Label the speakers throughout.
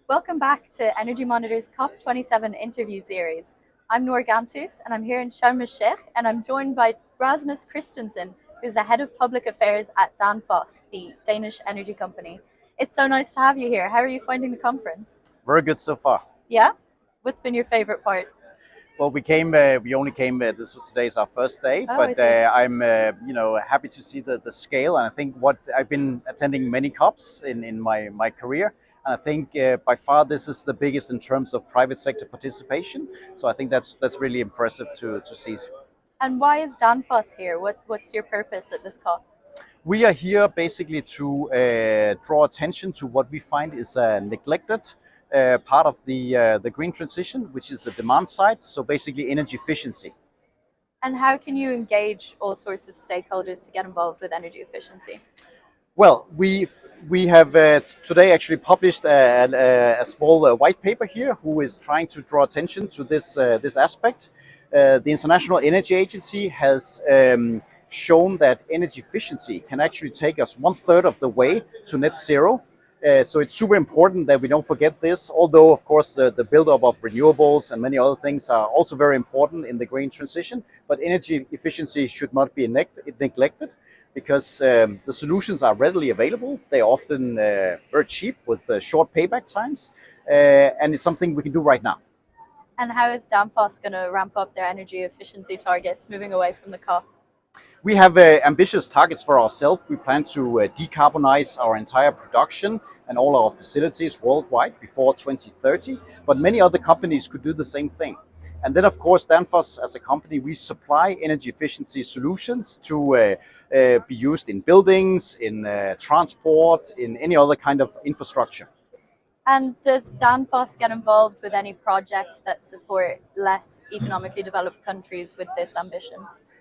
Speaker 1: Welcome back to Energy Monitor's COP27 interview series. I'm Noor Gantus and I'm here in Sharm el-Sheikh and I'm joined by Rasmus Kristensen, who's the Head of Public Affairs at Danfoss, the Danish energy company. It's so nice to have you here. How are you finding the conference?
Speaker 2: Very good so far.
Speaker 1: Yeah? What's been your favorite part?
Speaker 2: Well, we only came. Today is our first day,
Speaker 1: Oh, I
Speaker 2: but
Speaker 1: see.
Speaker 2: I'm happy to see the scale. And I think what I've been attending many COPs in my career, and I think by far this is the biggest in terms of private sector participation. So I think that's really impressive to see.
Speaker 1: And why is Danfoss here? What's your purpose at this COP?
Speaker 2: We are here basically to draw attention to what we find is neglected part of the green transition, which is the demand side. So basically energy efficiency.
Speaker 1: And how can you engage all sorts of stakeholders to get involved with energy efficiency?
Speaker 2: Well, we have today actually published a small white paper here, who is trying to draw attention to this aspect. The International Energy Agency has shown that energy efficiency can actually take us 1/3 of the way to net zero. So it's super important that we don't forget this, although of course the buildup of renewables and many other things are also very important in the green transition, but energy efficiency should not be neglected, because the solutions are readily available. They're often very cheap with short payback times, and it's something we can do right now.
Speaker 1: And how is Danfoss going to ramp up their energy efficiency targets moving away from the COP?
Speaker 2: We have ambitious targets for ourselves. We plan to decarbonize our entire production and all our facilities worldwide before 2030, but many other companies could do the same thing. And then, of course, Danfoss, as a company, we supply energy efficiency solutions to be used in buildings, in transport, in any other kind of infrastructure.
Speaker 1: And does Danfoss get involved with any projects that support less economically developed countries with this ambition?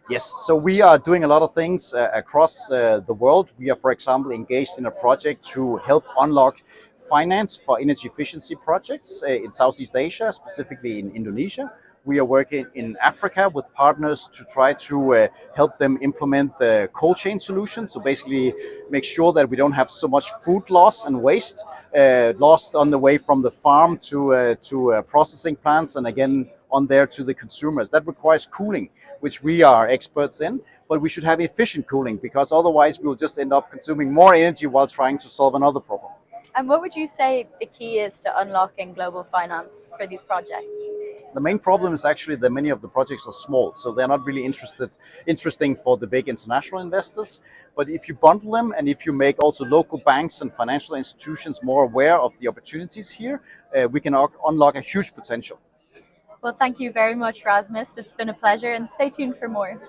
Speaker 2: Yes, so we are doing a lot of things across the world. We are, for example, engaged in a project to help unlock finance for energy efficiency projects in Southeast Asia, specifically in Indonesia. We are working in Africa with partners to try to help them implement the cold chain solution. So basically make sure that we don't have so much food loss and waste lost on the way from the farm to processing plants, and again on there to the consumers. That requires cooling, which we are experts in, but we should have efficient cooling, because otherwise we'll just end up consuming more energy while trying to solve another problem.
Speaker 1: And what would you say the key is to unlocking global finance for these projects?
Speaker 2: The main problem is actually that many of the projects are small, so they're not really interesting for the big international investors. But if you bundle them, and if you make also local banks and financial institutions more aware of the opportunities here, we can unlock a huge potential.
Speaker 1: Well, thank you very much, Rasmus. It's been a pleasure, and stay tuned for more.